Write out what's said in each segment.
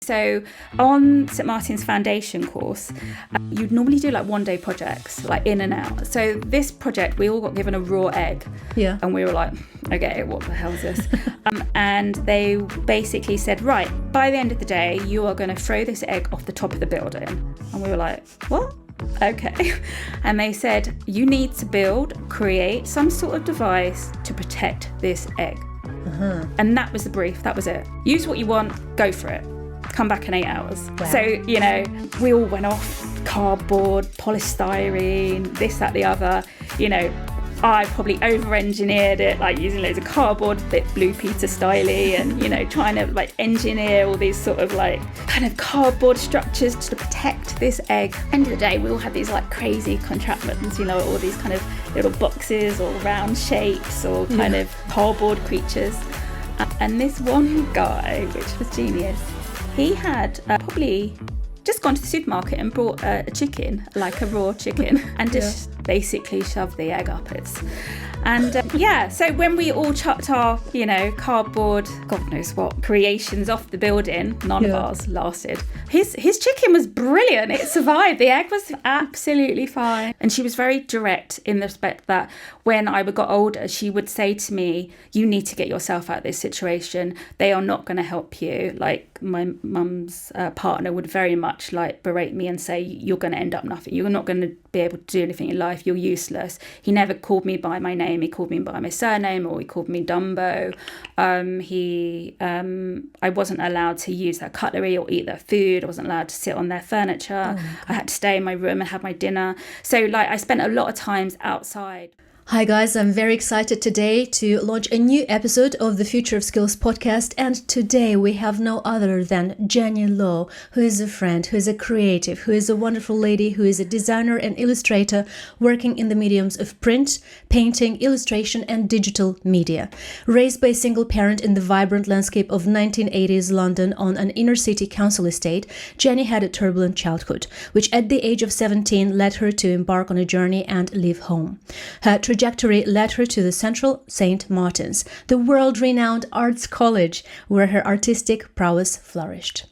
So on St Martin's foundation course, you'd normally do like one-day projects, like in and out. So this project, we all got given a raw egg. Yeah. And we were like, okay, what the hell is this? And they basically said, right, by the end of the day, you are going to throw this egg off the top of the building. And we were like, what? Okay. And they said, you need to create some sort of device to protect this egg. Uh-huh. And that was the brief. That was it. Use what you want, go for it. Come back in 8 hours. Wow. So, you know, we all went off cardboard, polystyrene, this, that, the other. You know, I probably over-engineered it, like using loads of cardboard, a bit Blue Peter styley, and, you know, trying to like engineer all these sort of like kind of cardboard structures to protect this egg. End of the day, we all had these like crazy contraptions, you know, all these kind of little boxes or round shapes or kind of cardboard creatures. And this one guy, which was genius, he had probably just gone to the supermarket and bought a chicken, like a raw chicken, and just basically shoved the egg up it. And so when we all chucked our, you know, cardboard, God knows what, creations off the building, none of ours lasted. His chicken was brilliant. It survived. The egg was absolutely fine. And she was very direct in the respect that when I got older, she would say to me, you need to get yourself out of this situation. They are not going to help you. Like my mum's partner would very much like berate me and say, you're going to end up nothing. You're not going to be able to do anything in life. You're useless. He never called me by my name. He called me by my surname, or he called me Dumbo. I wasn't allowed to use their cutlery or eat their food. I wasn't allowed to sit on their furniture. I had to stay in my room and have my dinner. So like I spent a lot of times outside. Hi guys, I'm very excited today to launch a new episode of the Future of Skills podcast, and today we have no other than Jenny Lo, who is a friend, who is a creative, who is a wonderful lady, who is a designer and illustrator working in the mediums of print, painting, illustration and digital media. Raised by a single parent in the vibrant landscape of 1980s London on an inner city council estate, Jenny had a turbulent childhood, which at the age of 17 led her to embark on a journey and leave home. Her trajectory led her to the Central St Martin's, the world-renowned arts college, where her artistic prowess flourished.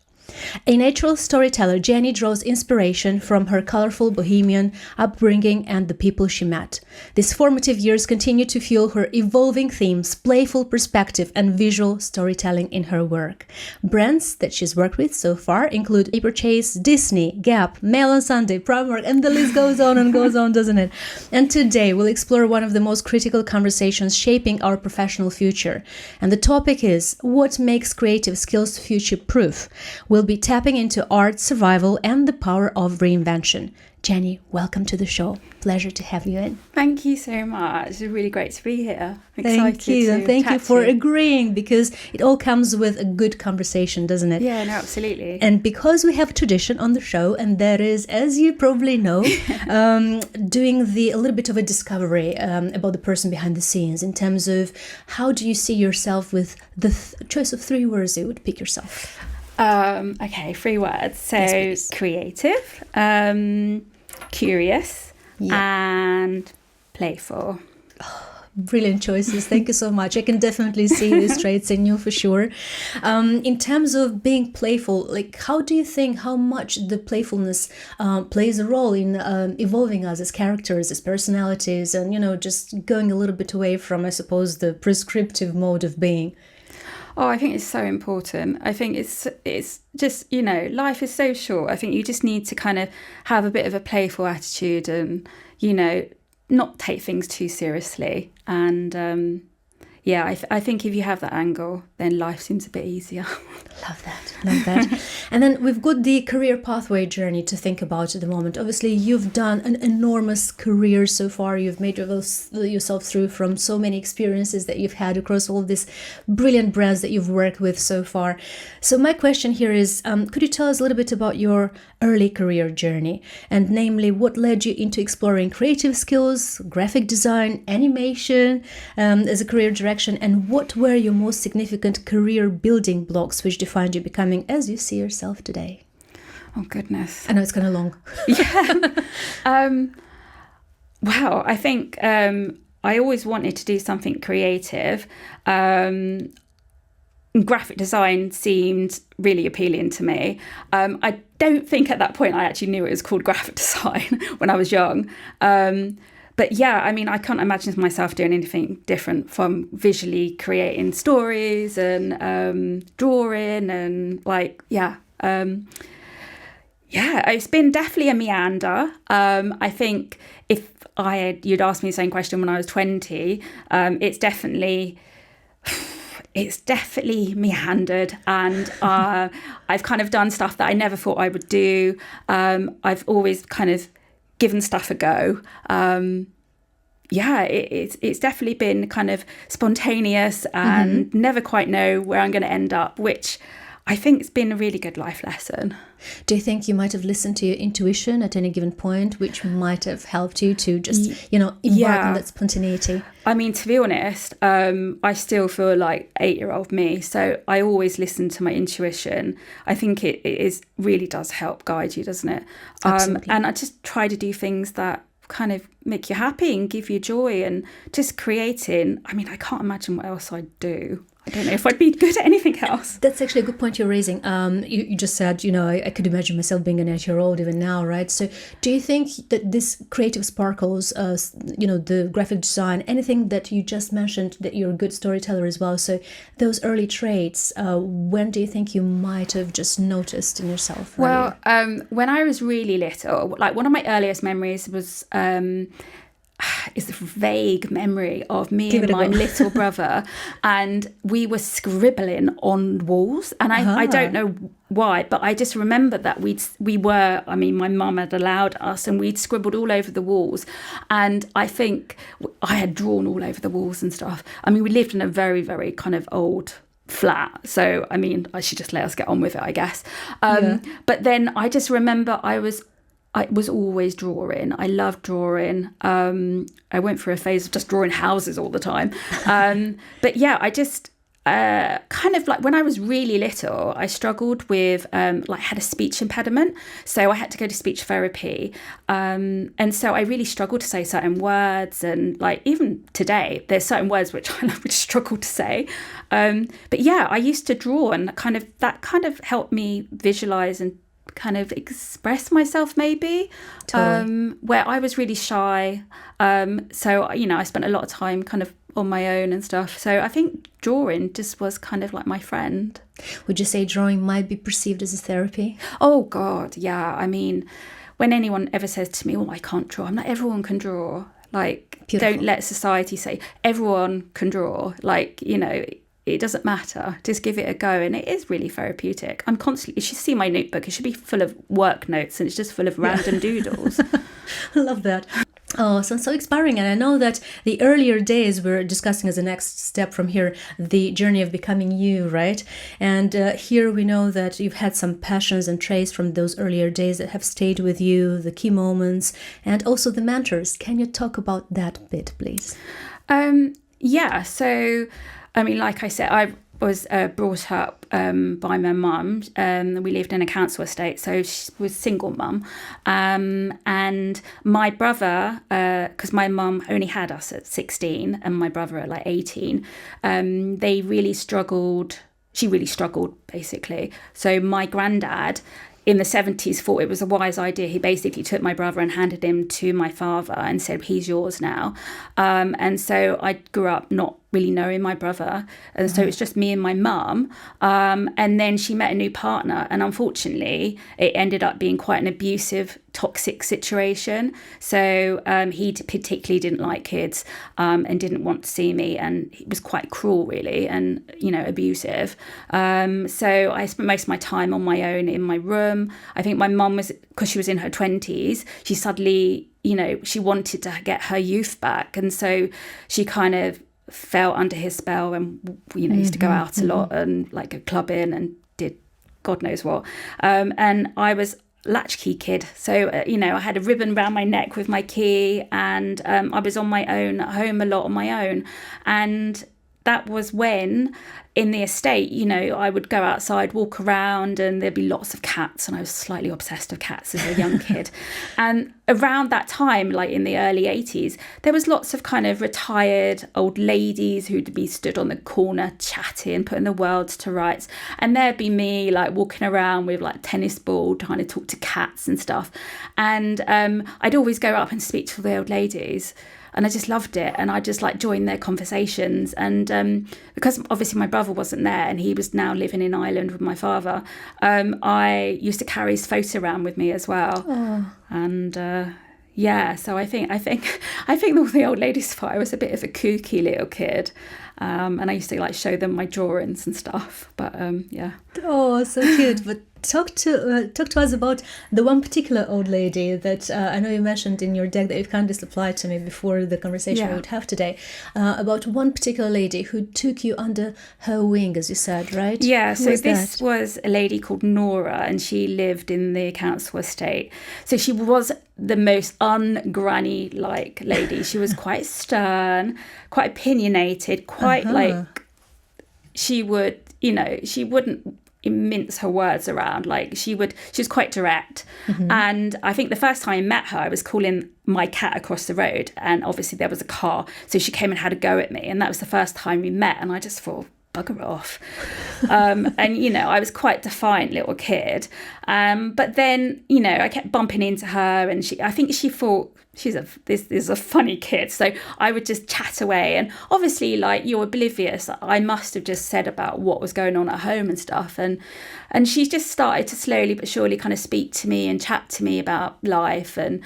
A natural storyteller, Jenny draws inspiration from her colorful bohemian upbringing and the people she met. These formative years continue to fuel her evolving themes, playful perspective, and visual storytelling in her work. Brands that she's worked with so far include Chase, Disney, Gap, Mail on Sunday, Primark, and the list goes on and goes on, doesn't it? And today we'll explore one of the most critical conversations shaping our professional future. And the topic is, what makes creative skills future-proof? We'll be tapping into art, survival, and the power of reinvention. Jenny, welcome to the show. Pleasure to have you in. Thank you so much. It's really great to be here. I'm Thank you. And thank you for agreeing, because it all comes with a good conversation, doesn't it? Yeah, no, absolutely. And because we have a tradition on the show, and that is, as you probably know, doing a little bit of a discovery about the person behind the scenes in terms of how do you see yourself with the choice of 3 words you would pick yourself. Okay, 3 words. So yes, creative, curious, and playful. Oh, brilliant choices. Thank you so much. I can definitely see these traits in you for sure. In terms of being playful, like how do you think how much the playfulness plays a role in evolving us as characters, as personalities, and, you know, just going a little bit away from, I suppose, the prescriptive mode of being? Oh, I think it's so important. I think it's just, you know, life is so short. I think you just need to kind of have a bit of a playful attitude and, you know, not take things too seriously. And I think if you have that angle, then life seems a bit easier. Love that. And then we've got the career pathway journey to think about at the moment. Obviously, you've done an enormous career so far. You've made yourself through from so many experiences that you've had across all of these brilliant brands that you've worked with so far. So my question here is, could you tell us a little bit about your early career journey, and namely what led you into exploring creative skills, graphic design, animation as a career direction, and what were your most significant career building blocks which defined you becoming as you see yourself today? Oh goodness, I know it's kind of long. Yeah. Wow, I think I always wanted to do something creative. graphic design seemed really appealing to me. I don't think at that point I actually knew it was called graphic design when I was young. But yeah, I mean, I can't imagine myself doing anything different from visually creating stories and drawing and it's been definitely a meander. I think if you'd asked me the same question when I was 20, it's definitely meandered, and I've kind of done stuff that I never thought I would do. I've always kind of given stuff a go. It's definitely been kind of spontaneous and never quite know where I'm going to end up, which I think it's been a really good life lesson. Do you think you might have listened to your intuition at any given point, which might have helped you to just, embark on that spontaneity? I mean, to be honest, I still feel like 8-year-old me. So I always listen to my intuition. I think it really does help guide you, doesn't it? Absolutely. And I just try to do things that kind of make you happy and give you joy, and just creating. I mean, I can't imagine what else I'd do. I don't know if I'd be good at anything else. That's actually a good point you're raising. You just said, I could imagine myself being an 8-year-old even now, right? So do you think that this creative sparkles, the graphic design, anything that you just mentioned, that you're a good storyteller as well, so those early traits, when do you think you might have just noticed in yourself? Well, when I was really little, like one of my earliest memories was... is a vague memory of me and my little brother, and we were scribbling on walls, and I don't know why, but I just remember that my mum had allowed us, and we'd scribbled all over the walls, and I think I had drawn all over the walls and stuff. I mean, we lived in a very, very kind of old flat, so I mean, I should just let us get on with it, I guess. But then I just remember I was always drawing. I loved drawing. I went through a phase of just drawing houses all the time. But yeah, I just kind of like when I was really little, I struggled with had a speech impediment. So I had to go to speech therapy. And so I really struggled to say certain words. And like even today, there's certain words which I struggle to say. But yeah, I used to draw, and that kind of helped me visualize and kind of express myself, maybe. Totally. Where I was really shy, so I spent a lot of time kind of on my own and stuff, so I think drawing just was kind of like my friend. Would you say drawing might be perceived as a therapy? Oh god, yeah. I mean, when anyone ever says to me, I can't draw, I'm like, everyone can draw. Like, Beautiful. Don't let society say everyone can draw. Like, it doesn't matter. Just give it a go. And it is really therapeutic. I'm constantly, you should see my notebook. It should be full of work notes, and it's just full of random doodles. I love that. Oh, sounds so inspiring. And I know that the earlier days we're discussing as a next step from here, the journey of becoming you, right? And here we know that you've had some passions and traits from those earlier days that have stayed with you, the key moments, and also the mentors. Can you talk about that bit, please? Yeah. So, I mean, like I said, I was brought up by my mum. We lived in a council estate, so she was single mum. And my brother, because my mum only had us at 16 and my brother at like 18, they really struggled. She really struggled, basically. So my granddad in the 70s thought it was a wise idea. He basically took my brother and handed him to my father and said, he's yours now. And so I grew up not really knowing my brother, and so it's just me and my mum, and then she met a new partner, and unfortunately it ended up being quite an abusive, toxic situation. So he particularly didn't like kids, and didn't want to see me, and he was quite cruel, really, and abusive. So I spent most of my time on my own in my room. I think my mum was, because she was in her 20s, she suddenly she wanted to get her youth back, and so she kind of fell under his spell, and used to go out a lot and like go clubbing and did God knows what. And I was latchkey kid, so I had a ribbon around my neck with my key, and I was on my own at home a lot on my own. And that was when in the estate, I would go outside, walk around, and there'd be lots of cats, and I was slightly obsessed with cats as a young kid. And around that time, like in the early 80s, there was lots of kind of retired old ladies who'd be stood on the corner chatting, putting the world to rights. And there'd be me like walking around with like tennis ball, trying to talk to cats and stuff. And I'd always go up and speak to the old ladies. And I just loved it. And I just like joined their conversations. And because obviously my brother wasn't there and he was now living in Ireland with my father, I used to carry his photo around with me as well. Oh. And so I think all the old ladies thought I was a bit of a kooky little kid. And I used to like show them my drawings and stuff. But yeah. Oh, so cute. But talk to us about the one particular old lady that I know you mentioned in your deck that you've kindly supplied to me before the conversation we would have today, about one particular lady who took you under her wing, as you said, right? Yeah, so this was a lady called Nora, and she lived in the council estate. So she was the most un-granny-like lady. She was quite stern, quite opinionated, quite like she wouldn't mince her words around. Like she was quite direct. And I think the first time I met her, I was calling my cat across the road, and obviously there was a car, so she came and had a go at me, and that was the first time we met, and I just thought, bugger off. And I was quite defiant little kid, but then I kept bumping into her, and I think she thought this is a funny kid, so I would just chat away, and obviously like you're oblivious, I must have just said about what was going on at home and stuff, and she just started to slowly but surely kind of speak to me and chat to me about life. And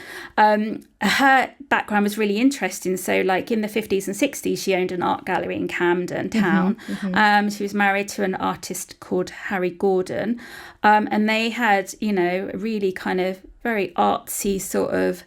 her background was really interesting. So like in the 50s and 60s, she owned an art gallery in Camden Town. She was married to an artist called Harry Gordon, and they had a really kind of very artsy sort of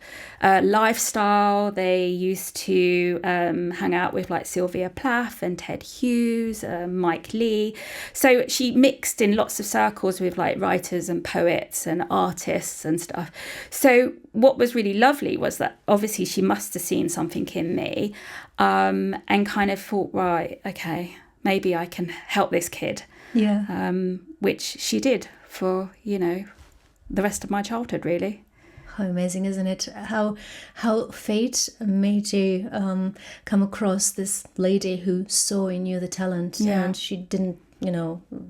lifestyle. They used to hang out with like Sylvia Plath and Ted Hughes, Mike Leigh. So she mixed in lots of circles with like writers and poets and artists and stuff. So what was really lovely was that obviously she must have seen something in me, and kind of thought, right, okay, maybe I can help this kid. Yeah. Which she did for, the rest of my childhood, really. How amazing, isn't it? How fate made you come across this lady who saw in you the talent, and she didn't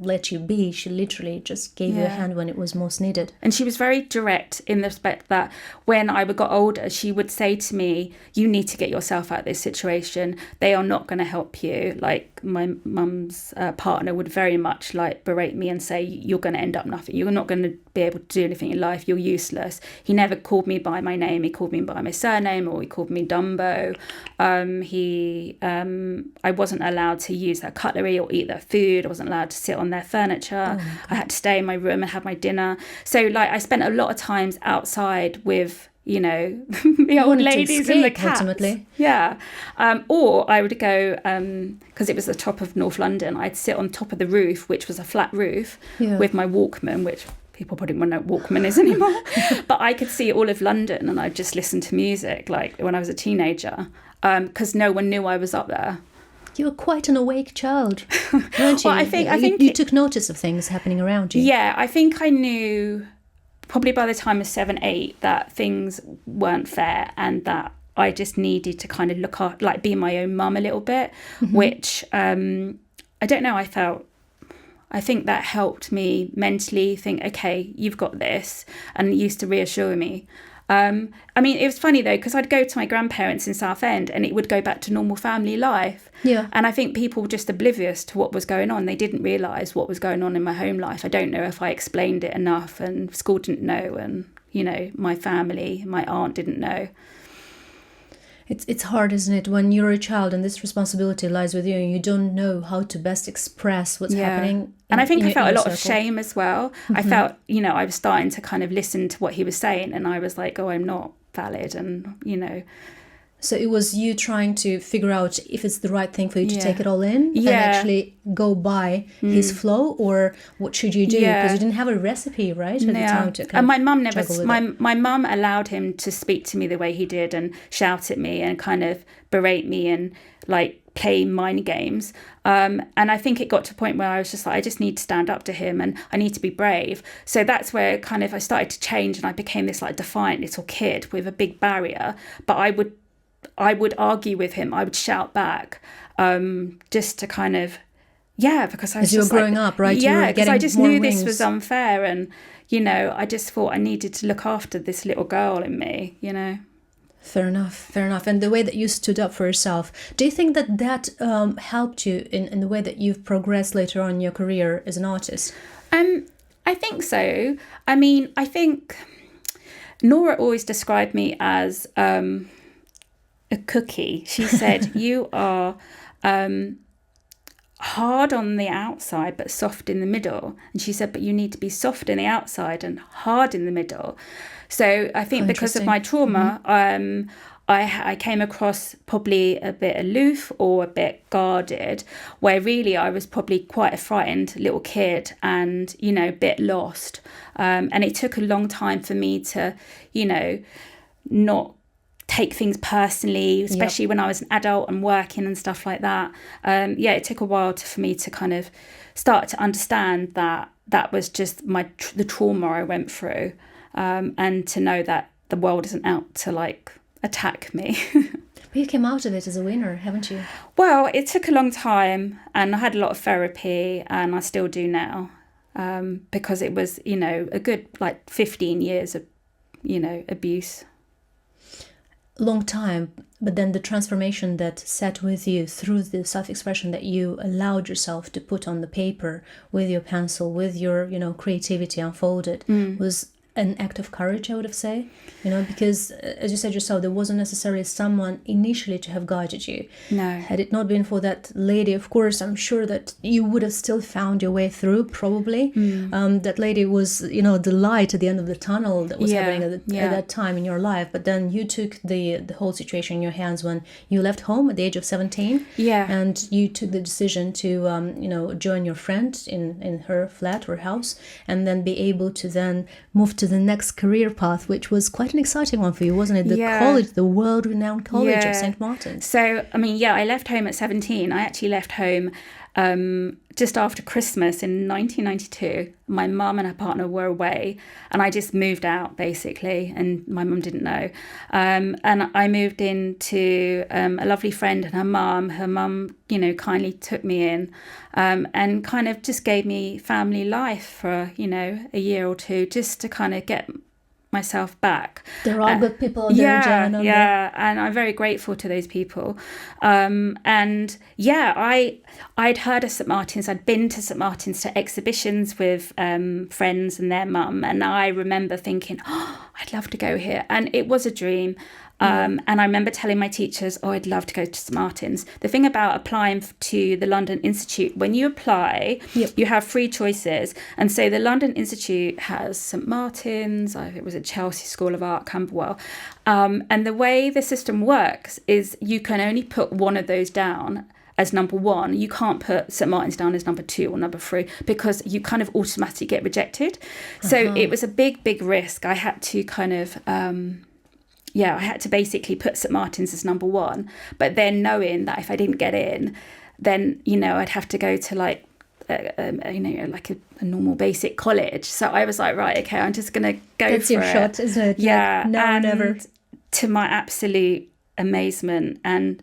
let you be. She literally just gave you a hand when it was most needed. And she was very direct in the respect that when I got older, she would say to me, you need to get yourself out of this situation. They are not going to help you. Like my mum's partner would very much like berate me and say, you're going to end up nothing. You're not going to be able to do anything in life. You're useless. He never called me by my name. He called me by my surname, or he called me Dumbo. I wasn't allowed to use their cutlery or eat their food. I wasn't allowed to sit on their furniture. I had to stay in my room and have my dinner. So like I spent a lot of times outside with the old ladies and the cats. Ultimately. Yeah. Or I would go, because it was the top of North London, I'd sit on top of the roof, which was a flat roof, with my Walkman, which people probably won't know what Walkman is anymore. But I could see all of London, and I'd just listen to music like when I was a teenager, because no one knew I was up there. You were quite an awake child, weren't you? Well, I think you took notice of things happening around you. Yeah, I think I knew probably by the time of 7, 8 that things weren't fair, and that I just needed to kind of look up, like be my own mum a little bit, which I don't know, I think that helped me mentally think, okay, you've got this, and it used to reassure me. I mean, it was funny though, because I'd go to my grandparents in Southend and it would go back to normal family life. Yeah. And I think people were just oblivious to what was going on. They didn't realise what was going on in my home life. I don't know if I explained it enough, and school didn't know, and, my family, my aunt didn't know. It's hard, isn't it, when you're a child and this responsibility lies with you and you don't know how to best express what's happening. And I think I felt a lot of shame as well. I felt, I was starting to kind of listen to what he was saying, and I was like, oh, I'm not valid, and, So it was you trying to figure out if it's the right thing for you to take it all in and actually go by his flow, or what should you do? Because you didn't have a recipe, right, at the time to and my mum my mum allowed him to speak to me the way he did and shout at me and kind of berate me and like play mind games. And I think it got to a point where I was just like, I just need to stand up to him and I need to be brave. So that's where kind of I started to change, and I became this like defiant little kid with a big barrier. But I would argue with him. I would shout back, just to kind of, because I was as you were growing up, right? Yeah, because I just knew wings. this was unfair, and I just thought I needed to look after this little girl in me. Fair enough. And the way that you stood up for yourself, do you think that helped you in the way that you've progressed later on in your career as an artist? I think so. I mean, I think Nora always described me as a cookie. She said, you are hard on the outside but soft in the middle. And she said, but you need to be soft in the outside and hard in the middle. So I think because of my trauma, I came across probably a bit aloof or a bit guarded, where really I was probably quite a frightened little kid and, a bit lost. And it took a long time for me to, not take things personally, especially when I was an adult and working and stuff like that. It took a while for me to kind of start to understand that was just the trauma I went through, and to know that the world isn't out to like attack me. But you came out of it as a winner, haven't you? Well, it took a long time, and I had a lot of therapy, and I still do now, because it was, a good 15 years of, abuse. Long time, but then the transformation that sat with you through the self-expression that you allowed yourself to put on the paper with your pencil, with your creativity unfolded, was an act of courage, I would have say, because as you said yourself, there wasn't necessarily someone initially to have guided you. No. Had it not been for that lady, of course, I'm sure that you would have still found your way through, probably. That lady was, the light at the end of the tunnel that was happening at that time in your life. But then you took the whole situation in your hands when you left home at the age of 17. Yeah. And you took the decision to, join your friend in her flat or house, and then be able to then move to the next career path, which was quite an exciting one for you, wasn't it? College, the world-renowned college of St. Martin's. So, I mean, I left home at 17. I actually left home just after Christmas in 1992. My mum and her partner were away, and I just moved out, basically, and my mum didn't know. And I moved into a lovely friend and her mum. Her mum, kindly took me in, and kind of just gave me family life for, a year or two, just to kind of get myself back. They're all good people. And I'm very grateful to those people. I'd heard of St. Martin's. I'd been to St. Martin's to exhibitions with friends and their mum, and I remember thinking, I'd love to go here, and it was a dream. And I remember telling my teachers, I'd love to go to St. Martin's. The thing about applying to the London Institute, when you apply, you have 3 choices. And so the London Institute has St. Martin's, it was at Chelsea School of Art, Camberwell. And the way the system works is you can only put one of those down as number 1. You can't put St. Martin's down as number 2 or number 3, because you kind of automatically get rejected. So it was a big, big risk. I had to kind of... I had to basically put St. Martin's as number 1, but then knowing that if I didn't get in, then, I'd have to go to like a normal basic college. So I was like, right, okay, I'm just going to go That's for your it. shot, isn't it? Yeah. Like, now or never. To my absolute amazement, and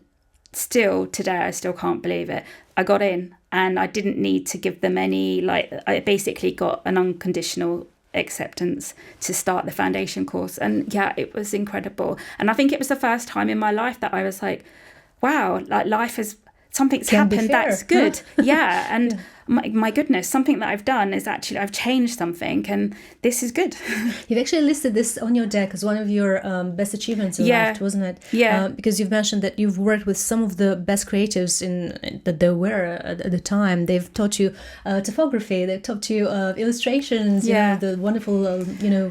still today, I still can't believe it, I got in, and I didn't need to give them any, I basically got an unconditional acceptance to start the foundation course, and it was incredible. And I think it was the first time in my life that I was like, wow, life is something's happened that's good. And my goodness, something that I've done is actually I've changed something, and this is good. You've actually listed this on your deck as one of your best achievements in life, wasn't it? Because you've mentioned that you've worked with some of the best creatives that there were at the time. They've taught you typography, they've taught you illustrations, the wonderful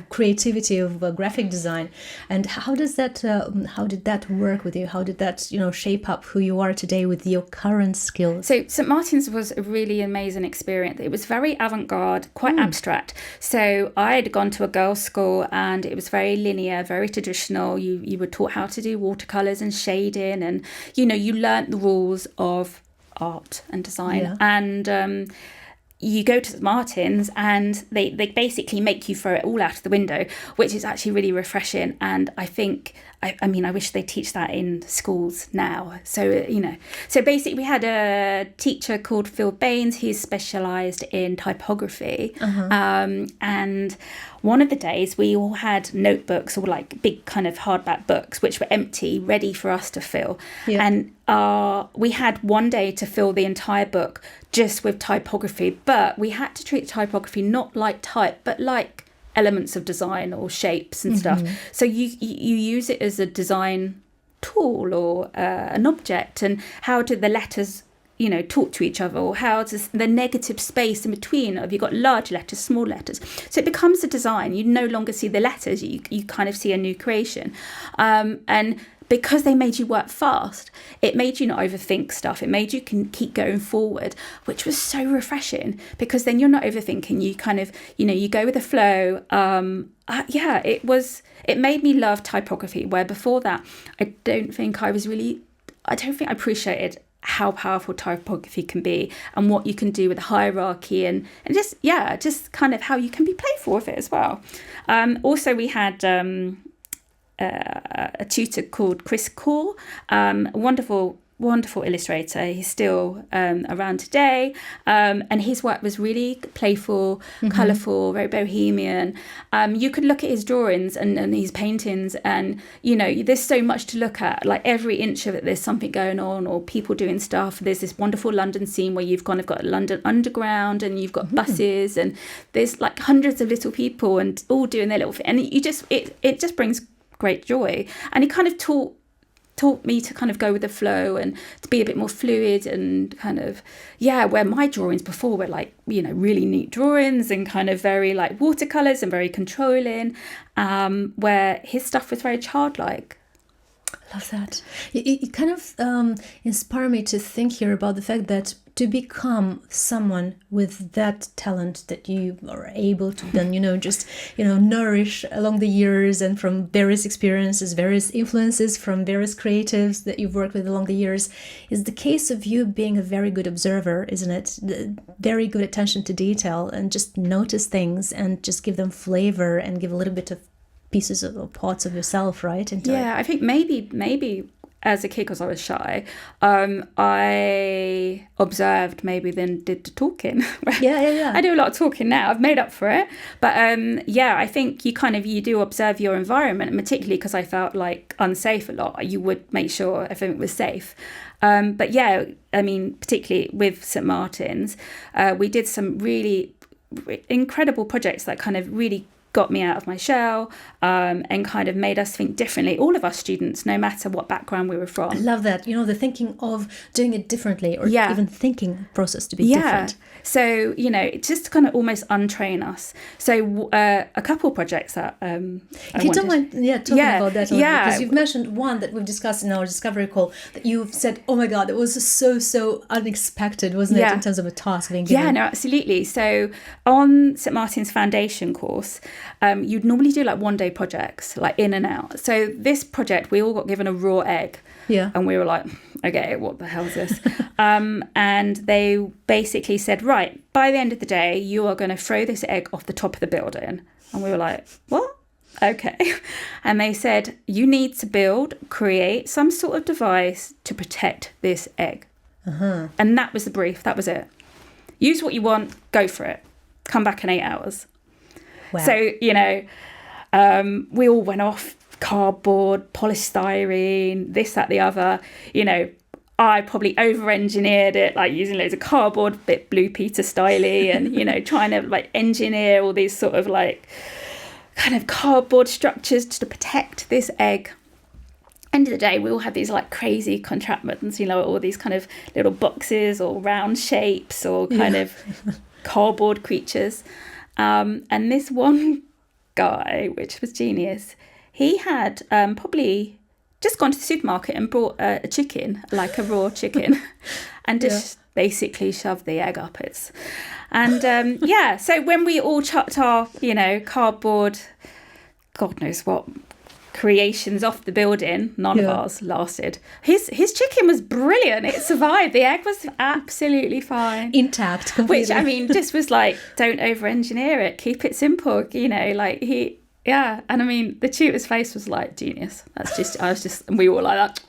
creativity of graphic design. And how did that work with you? How did that shape up who you are today with your current skills? So St. Martin's was a really amazing amazing experience. It was very avant-garde, quite abstract. So I had gone to a girls' school and it was very linear, very traditional. You were taught how to do watercolours and shading, and, you know, you learnt the rules of art and design. Yeah. And you go to St Martin's and they basically make you throw it all out of the window, which is actually really refreshing. And I think, I mean, I wish they teach that in schools now. So, you know, so basically we had a teacher called Phil Baines who specialised in typography. And one of the days we all had notebooks, or like big kind of hardback books, which were empty, ready for us to fill. Yeah. And we had one day to fill the entire book just with typography, but we had to treat typography not like type, but like elements of design or shapes and stuff. So you use it as a design tool or an object, and how do the letters, you know, talk to each other, or how does the negative space in between, have you got large letters, small letters? So it becomes a design. You no longer see the letters, you kind of see a new creation. And because they made you work fast, it made you not overthink stuff. It made you can keep going forward, which was so refreshing, because then you're not overthinking. You kind of, you know, you go with the flow. It made me love typography, where before that, I don't think I appreciated how powerful typography can be and what you can do with hierarchy and just kind of how you can be playful with it as well. Also, we had a tutor called Chris Core, a wonderful illustrator. He's still around today, and his work was really playful, colourful, very bohemian. You could look at his drawings and his paintings, and, you know, there's so much to look at. Like every inch of it, there's something going on, or people doing stuff. There's this wonderful London scene where you've kind of got London Underground, and you've got buses, and there's like hundreds of little people and all doing their little thing, and it just brings great joy. And he kind of taught me to kind of go with the flow and to be a bit more fluid, and kind of, where my drawings before were like, you know, really neat drawings and kind of very like watercolours and very controlling, where his stuff was very childlike. Love that. It kind of inspired me to think here about the fact that to become someone with that talent that you are able to then, nourish along the years, and from various experiences, various influences from various creatives that you've worked with along the years, is the case of you being a very good observer, isn't it? Very good attention to detail, and just notice things and just give them flavor and give a little bit of pieces of parts of yourself, right? I think maybe as a kid, because I was shy, I observed maybe then did the talking. Yeah. I do a lot of talking now. I've made up for it. But I think you do observe your environment, and particularly because I felt like unsafe a lot, you would make sure everything was safe. Particularly with St Martin's, we did some really incredible projects that kind of really got me out of my shell, and kind of made us think differently, all of us students, no matter what background we were from. I love that, the thinking of doing it differently, or even thinking process to be different. So, just to kind of almost untrain us. So a couple of projects that if you don't mind talking about that, because you've mentioned one that we've discussed in our discovery call, that you've said, oh my God, it was so unexpected, wasn't it, in terms of a task being given? Yeah, no, absolutely. So on St Martin's Foundation course, you'd normally do like one-day projects, like in and out. So this project, we all got given a raw egg. Yeah. And we were like, okay, what the hell is this? And they basically said, right, by the end of the day, you are going to throw this egg off the top of the building. And we were like, what? Okay. And they said, you need to create some sort of device to protect this egg. And that was the brief. That was it. Use what you want. Go for it. Come back in 8 hours. Wow. So, we all went off. Cardboard, polystyrene, this, that, the other. I probably over-engineered it, like using loads of cardboard, bit Blue Peter styley, and trying to like engineer all these sort of like kind of cardboard structures to protect this egg. End of the day, we all had these like crazy contraptions, all these kind of little boxes or round shapes or kind of cardboard creatures. And this one guy, which was genius, he had probably just gone to the supermarket and bought a chicken, like a raw chicken, and just basically shoved the egg up its. And so when we all chucked our, cardboard, God knows what, creations off the building, none of ours lasted. His chicken was brilliant. It survived. The egg was absolutely fine. Intact completely. Which, I mean, just was like, don't over-engineer it. Keep it simple, and I mean, the tutor's face was like, genius. And we were all like that.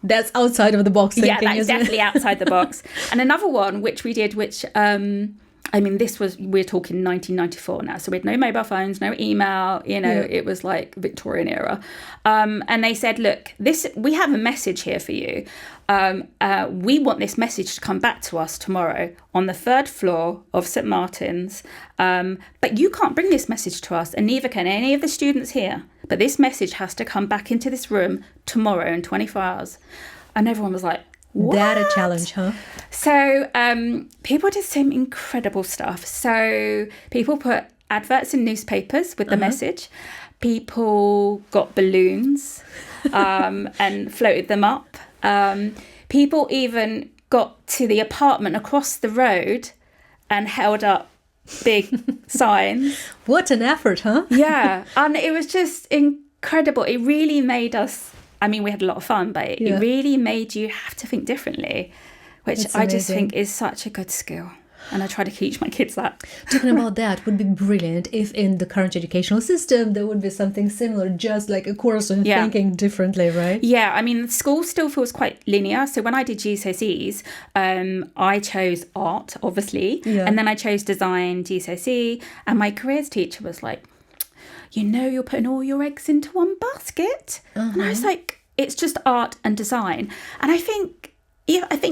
That's outside of the box thinking, yeah, that's definitely outside the box. And another one which we did, which we're talking 1994 now, so we had no mobile phones, no email, it was like Victorian era. And they said, look, we have a message here for you. We want this message to come back to us tomorrow on the 3rd floor of St. Martin's. But you can't bring this message to us, and neither can any of the students here. But this message has to come back into this room tomorrow in 24 hours. And everyone was like, what? That a challenge, huh? So people did some incredible stuff. So people put adverts in newspapers with the message. People got balloons and floated them up. People even got to the apartment across the road and held up big signs. What an effort, huh? Yeah. And it was just incredible. It really made us, I mean, we had a lot of fun, but it really made you have to think differently, which I just think is such a good skill. And I try to teach my kids that. Talking about that would be brilliant if in the current educational system there would be something similar, just like a course on thinking differently, right? Yeah, I mean, school still feels quite linear. So when I did GCSEs, I chose art, obviously, and then I chose design, GCSE, and my careers teacher was like, you're putting all your eggs into one basket. And I was like, it's just art and design. And I think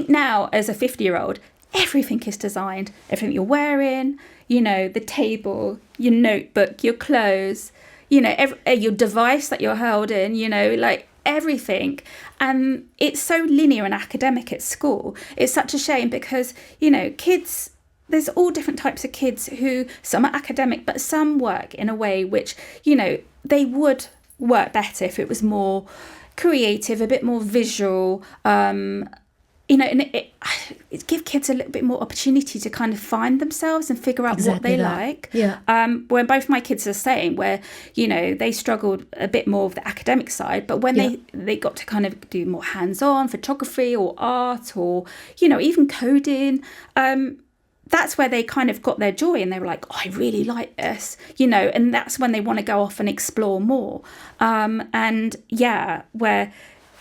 now as a 50-year-old, everything is designed. Everything you're wearing, the table, your notebook, your clothes, your device that you're holding, like everything. And it's so linear and academic at school. It's such a shame because, kids, there's all different types of kids who, some are academic, but some work in a way which, they would work better if it was more creative, a bit more visual, and it give kids a little bit more opportunity to kind of find themselves and figure out what they like. Yeah. When both my kids are the same, where, they struggled a bit more with the academic side, but when they got to kind of do more hands-on photography or art or, even coding, that's where they kind of got their joy and they were like, oh, I really like this, and that's when they want to go off and explore more. Where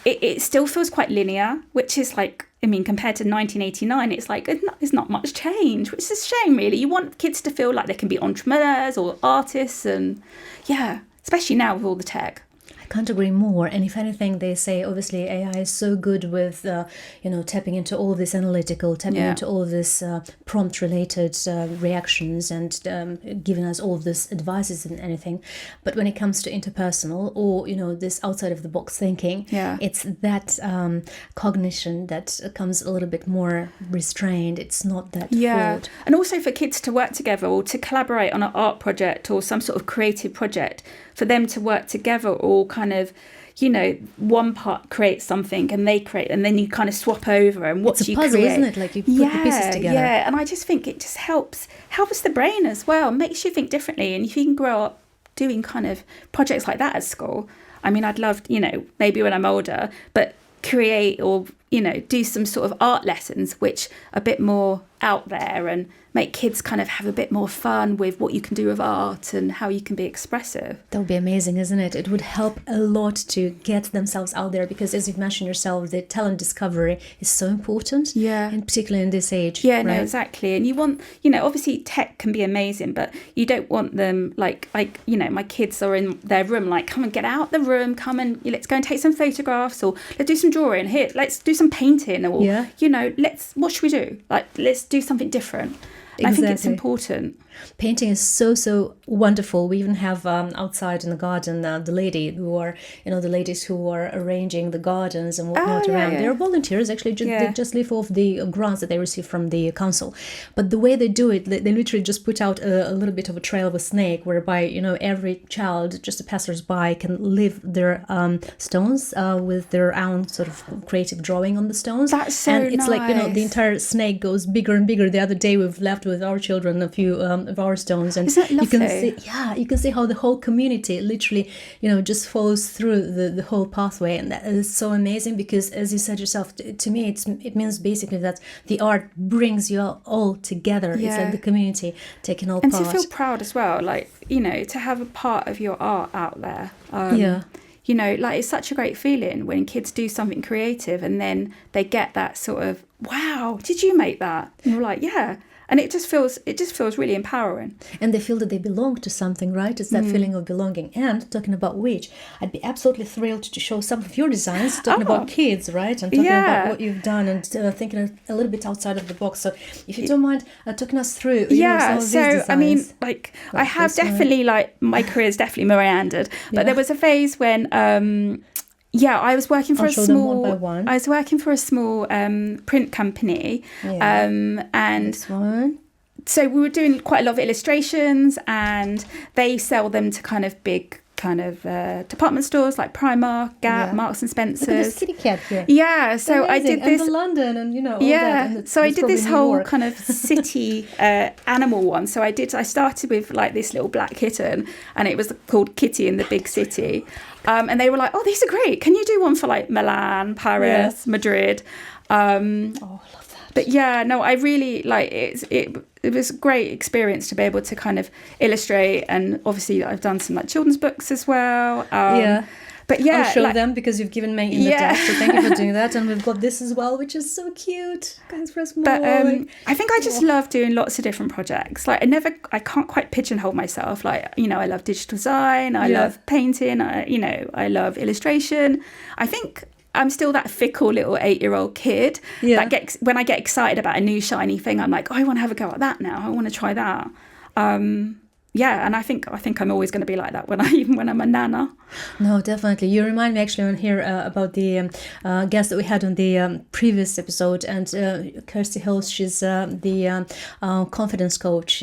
it still feels quite linear, which is like, I mean, compared to 1989, it's like, there's not much change, which is a shame, really. You want kids to feel like they can be entrepreneurs or artists and, especially now with all the tech. I can't agree more. And if anything, they say, obviously, AI is so good with, tapping into all of this analytical, tapping into all of this prompt-related reactions and giving us all of this advices and anything. But when it comes to interpersonal or, this outside-of-the-box thinking, it's that cognition that comes a little bit more restrained. It's not that flawed. And also for kids to work together or to collaborate on an art project or some sort of creative project, for them to work together or kind of, one part creates something and they create, and then you kind of swap over and what you puzzle, create. Isn't it? Like you put the pieces together. Yeah, and I just think it just helps the brain as well, makes you think differently. And if you can grow up doing kind of projects like that at school, I mean, I'd love, maybe when I'm older, but create or, do some sort of art lessons which are a bit more out there and make kids kind of have a bit more fun with what you can do with art and how you can be expressive. That would be amazing, isn't it? It would help a lot to get themselves out there because, as you've mentioned yourself, the talent discovery is so important. Yeah. And particularly in this age. Yeah, right? No, exactly. And you want, obviously tech can be amazing, but you don't want them my kids are in their room, like, come and get out the room, come and let's go and take some photographs, or let's do some drawing here, let's do some painting, or, what should we do? Like, let's do something different. I think it's important. Painting is so wonderful. We even have outside in the garden the ladies who are arranging the gardens and whatnot around. They're volunteers actually. They just live off the grants that they receive from the council. But the way they do it, they literally just put out a little bit of a trail of a snake, whereby every child, just a passersby, can leave their stones with their own sort of creative drawing on the stones. That's so and it's nice. like the entire snake goes bigger and bigger. The other day we've left with our children a few of our stones, and isn't that lovely? you can see how the whole community literally just follows through the whole pathway, and that is so amazing, because as you said yourself, to me it means basically that the art brings you all together. It's like the community taking all part, and to feel proud as well, like to have a part of your art out there. It's such a great feeling when kids do something creative and then they get that sort of, wow, did you make that? And you're like, yeah. And it just feels really empowering. And they feel that they belong to something, right? It's that feeling of belonging. And talking about which, I'd be absolutely thrilled to show some of your designs, talking about kids, right? And talking about what you've done, and thinking a little bit outside of the box. So if you don't mind talking us through some of these designs. I mean, I have definitely, my career's definitely meandered. But there was a phase when... I was working for a small print company, and so we were doing quite a lot of illustrations, and they sell them to kind of big department stores like Primark, Gap, Marks and Spencer's. Look at this kitty cat here. Yeah, so I did this. And the London, and all that. And so I did this whole kind of city animal one. So I started with like this little black kitten, and it was called Kitty in the Big City. And they were like, "Oh, these are great. Can you do one for like Milan, Paris, Madrid?" I love that. But I really like it. It was a great experience to be able to kind of illustrate, and obviously I've done some like children's books as well. But I'll show them because you've given me in the desk. So thank you for doing that. And we've got this as well, which is so cute. Guys, for a small boy. I think I just love doing lots of different projects. Like I can't quite pigeonhole myself. Like, I love digital design. I love painting. I love illustration. I think I'm still that fickle little 8-year-old kid that when I get excited about a new shiny thing, I'm like, I want to have a go at that now. I want to try that. And I think I'm always going to be like that when I'm a nana. No, definitely. You remind me actually on here about the guest that we had on the previous episode, and Kirsty Hills. She's the confidence coach.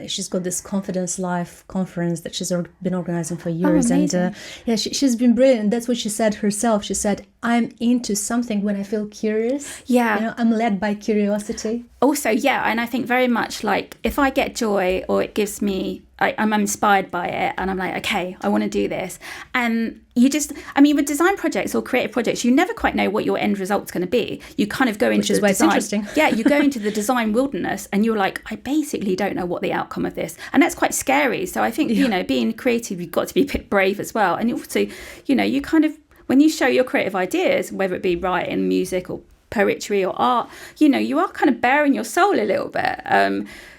She's got this Confidence Life conference that she's been organizing for years, and she's been brilliant. That's what she said herself. She said, "I'm into something when I feel curious. I'm led by curiosity." Also, and I think very much like if I get joy or it gives me, I'm inspired by it, and I'm like, okay, I want to do this. And with design projects or creative projects, you never quite know what your end result's going to be. You kind of go into Which is why it's interesting. You go into the design wilderness and you're like, I basically don't know what the outcome of this. And that's quite scary. So I think, being creative, you've got to be a bit brave as well. And also, you kind of, when you show your creative ideas, whether it be writing, music or poetry or art, you are kind of bearing your soul a little bit.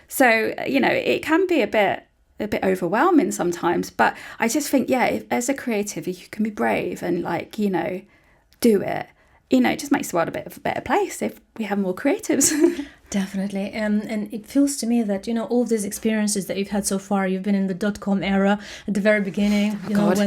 It can be a bit overwhelming sometimes, but I just think as a creative you can be brave and do it. It just makes the world a bit of a better place if we have more creatives. Definitely. And it feels to me that, all these experiences that you've had so far, you've been in the .com era at the very beginning.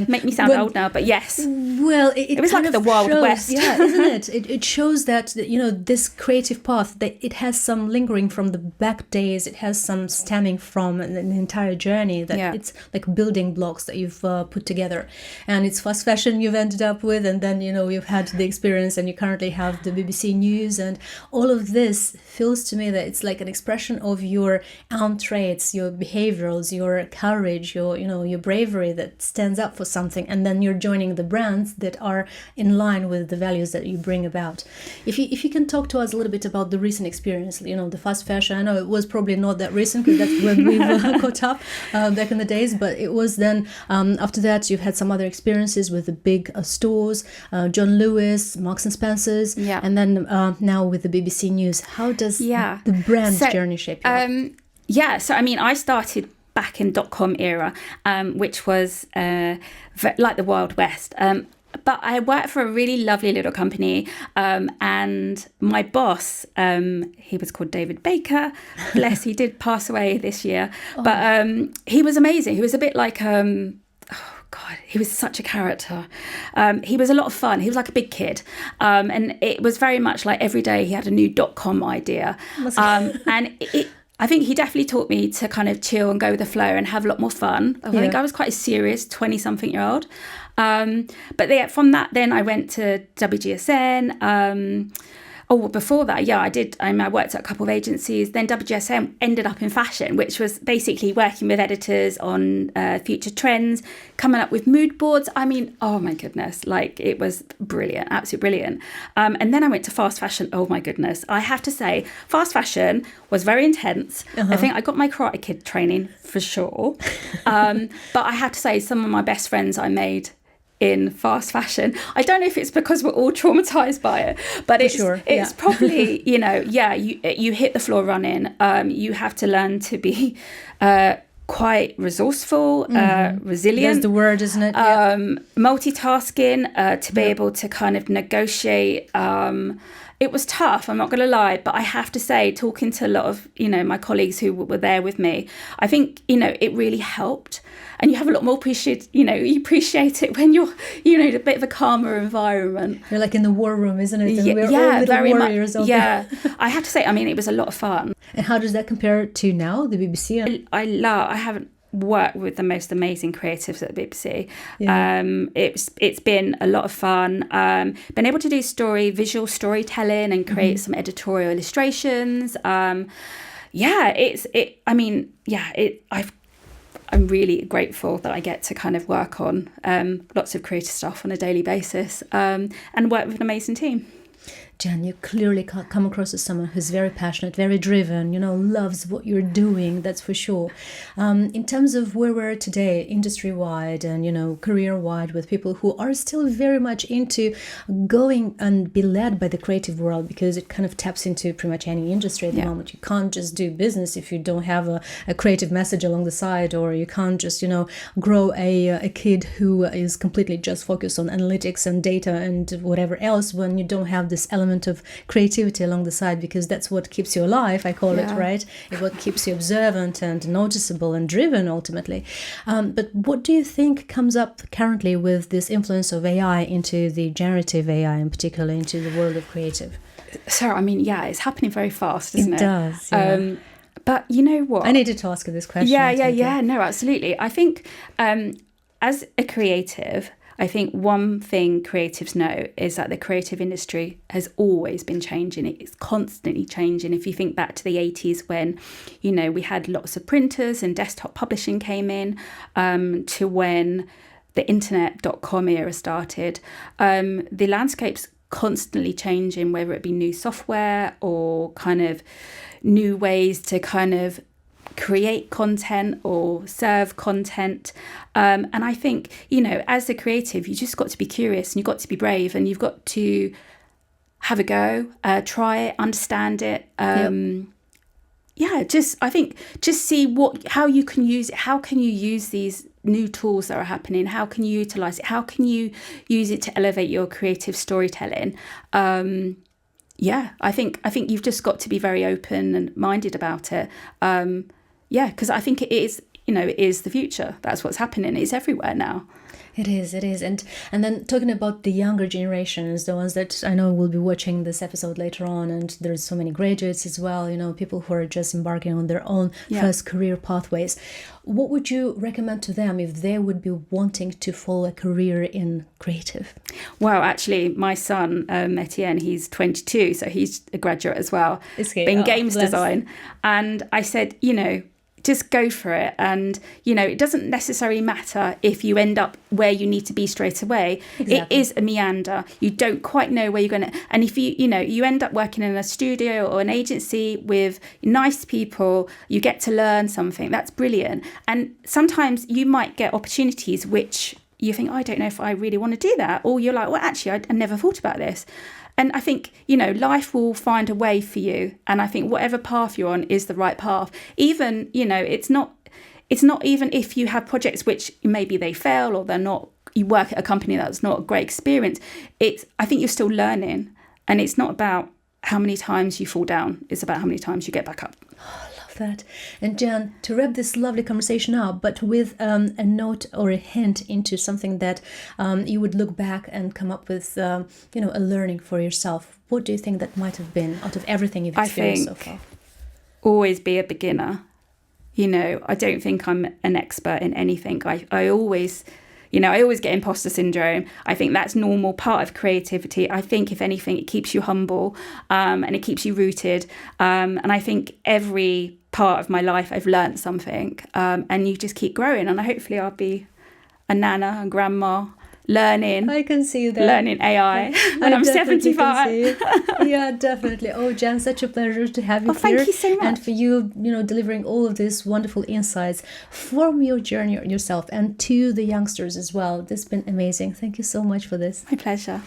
Make me sound old now, but yes. Well, it was like the Wild West. Yeah, isn't it? It shows that, this creative path, that it has some lingering from the back days. It has some stemming from an entire journey, that it's like building blocks that you've put together. And it's fast fashion you've ended up with. And then, you've had the experience, and you currently have the BBC News, and all of this feels to me that it's like an expression of your own traits, your behaviorals, your courage, your bravery that stands up for something, and then you're joining the brands that are in line with the values that you bring about. If you can talk to us a little bit about the recent experience, the fast fashion. I know it was probably not that recent because that's when we've caught up back in the days, but it was then after that you've had some other experiences with the big stores, John Lewis, Marks and Spencer's, and then now with the BBC News. How does the brand journey shape you up? So I started back in .com era, which was like the Wild West. But I worked for a really lovely little company, and my boss, he was called David Baker. Bless, he did pass away this year. But he was amazing. He was a bit like, oh God, he was such a character. He was a lot of fun. He was like a big kid. And it was very much like every day he had a new .com idea. And I think he definitely taught me to kind of chill and go with the flow and have a lot more fun. I think I was quite a serious 20-something-year-old. But from that, then I went to WGSN. Before that, I did. I worked at a couple of agencies. Then WGSN ended up in fashion, which was basically working with editors on future trends, coming up with mood boards. I mean, oh my goodness, like it was brilliant, absolutely brilliant. And then I went to fast fashion. Oh my goodness, I have to say, fast fashion was very intense. I think I got my Karate Kid training for sure. But I have to say, some of my best friends I made in fast fashion. I don't know if it's because we're all traumatized by it, but it's probably, you hit the floor running. You have to learn to be quite resourceful, resilient. That's the word, isn't it? Multitasking, to be able to kind of negotiate. It was tough, I'm not going to lie, but I have to say, talking to a lot of, my colleagues who were there with me, I think, it really helped. And you have a lot more you appreciate it when you're, in a bit of a calmer environment. You're like in the war room, isn't it? And we're all little very warriors. much. Yeah, I have to say, it was a lot of fun. And how does that compare to now, the BBC? I haven't worked with the most amazing creatives at the BBC. It's been a lot of fun. Been able to do visual storytelling and create some editorial illustrations. I'm really grateful that I get to kind of work on lots of creative stuff on a daily basis and work with an amazing team. Jen, you clearly come across as someone who's very passionate, very driven, loves what you're doing, that's for sure. In terms of where we're today, industry-wide and, career-wide, with people who are still very much into going and be led by the creative world, because it kind of taps into pretty much any industry at the moment. You can't just do business if you don't have a creative message along the side, or you can't just, grow a kid who is completely just focused on analytics and data and whatever else when you don't have this element of creativity along the side, because that's what keeps you alive, I call it, right? It's what keeps you observant and noticeable and driven ultimately. But what do you think comes up currently with this influence of AI into the generative AI, and particularly into the world of creative? So, it's happening very fast, isn't it? It does, yeah. But you know what? I needed to ask you this question. No, absolutely. I think as a creative, I think one thing creatives know is that the creative industry has always been changing. It's constantly changing. If you think back to the 80s when, we had lots of printers and desktop publishing came in, to when the internet.com era started, the landscape's constantly changing, whether it be new software or kind of new ways to kind of create content or serve content. And I think, as a creative, you just got to be curious and you've got to be brave and you've got to have a go, try it, understand it. Just see how you can use it. How can you use these new tools that are happening? How can you utilize it? How can you use it to elevate your creative storytelling? I think you've just got to be very open and minded about it. Because I think it is, it is the future. That's what's happening. It's everywhere now. It is. And then talking about the younger generations, the ones that I know will be watching this episode later on, and there's so many graduates as well, people who are just embarking on their own first career pathways. What would you recommend to them if they would be wanting to follow a career in creative? Well, actually, my son, Etienne, he's 22, so he's a graduate as well, in games design. And I said, just go for it. And, it doesn't necessarily matter if you end up where you need to be straight away. Exactly. It is a meander. You don't quite know where you're going to. And if you end up working in a studio or an agency with nice people, you get to learn something. That's brilliant. And sometimes you might get opportunities which you think, I don't know if I really want to do that. Or you're like, well, actually, I never thought about this. And I think, life will find a way for you. And I think whatever path you're on is the right path. Even, it's not even if you have projects which maybe they fail or they're not you work at a company that's not a great experience, I think you're still learning, and it's not about how many times you fall down, it's about how many times you get back up. That. And Jan, to wrap this lovely conversation up, but with a note or a hint into something that you would look back and come up with, a learning for yourself, what do you think that might have been out of everything you've experienced so far? Always be a beginner. I don't think I'm an expert in anything. I always get imposter syndrome. I think that's normal, part of creativity. I think, if anything, it keeps you humble, and it keeps you rooted. And I think every part of my life I've learned something, and you just keep growing. And hopefully I'll be a nana and grandma learning. I can see that. Learning AI when I'm 75. Yeah, definitely. Oh, Jan, such a pleasure to have you here. Thank you so much. And for you, delivering all of these wonderful insights from your journey yourself and to the youngsters as well. This has been amazing. Thank you so much for this. My pleasure.